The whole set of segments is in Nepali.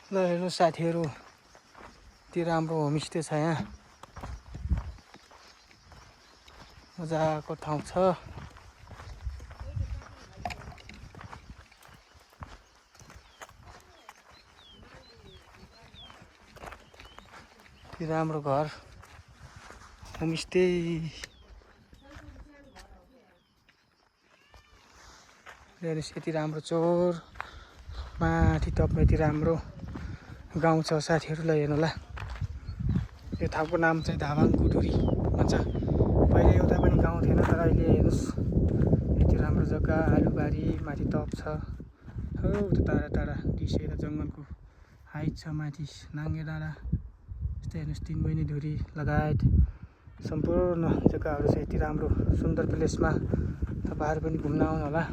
ल हेर्नु साथीहरू, यति राम्रो होमस्टे छ यहाँ। मजाको ठाउँ छ। यति राम्रो घर होमस्टे। हेर्नुहोस् यति राम्रो चोर माथि टपमा यति राम्रो गाउँ छ साथीहरूलाई। हेर्नुहोला, यो ठाउँको नाम चाहिँ धावाङ गुडुरी भन्छ। पहिले एउटा पनि गाउँ थिएन, तर अहिले हेर्नुहोस् यति राम्रो जग्गा। आलुबारी माथि टप छ, हो टाढा टाढा दिसेर जङ्गलको हाइट छ माथि नाङ्गे डाँडा। यस्तै हेर्नुहोस् 3 बहिनी धुरी लगायत सम्पूर्ण जग्गाहरू छ यति राम्रो सुन्दर प्लेसमा। तपाईँहरू पनि घुम्न आउनु होला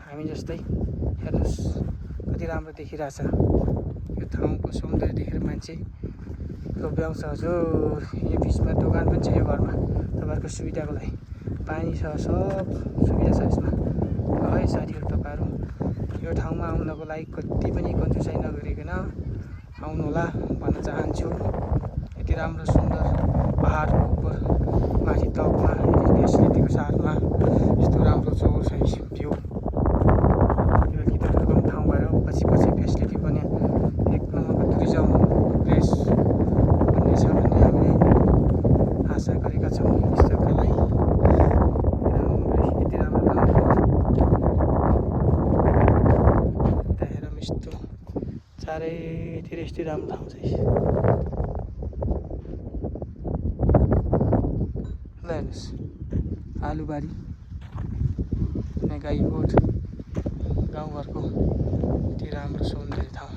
हामी जस्तै। हेर्नुहोस् कति राम्रो देखिरहेछ। यो ठाउँको सौन्दर्य देखेर मान्छे लोभ्याउँछ। हजुर यो बिचमा दोकान पनि छ यो घरमा तपाईँहरूको सुविधाको लागि। पानी छ, सब सुविधा छ यसमा। है साथीहरू, तपाईँहरू यो ठाउँमा आउनको लागि कति पनि कन्जुसाइ नगरिकन आउनु होला भन्न चाहन्छु। यति राम्रो सुन्दर पहाडको उपर माथि टपमा फेसिलिटीको साथमा यस्तो राम्रो चौर छ भ्यू। यो अलिकति दुर्गम ठाउँ भएर पछि फेसिलिटी पनि एक नम्बरको टुरिज्म प्लेस बन्नेछ भन्ने हामीले आशा गरेका छौँ। यस जग्गालाई यति राम्रो ठाउँ यता हेरौँ, यस्तो चारैतिर यस्तो राम्रो ठाउँ छ। ल हेर्नुहोस् आलुबारी गाईगोठ गाउँघरको यति राम्रो सौन्दर्य ठाउँ।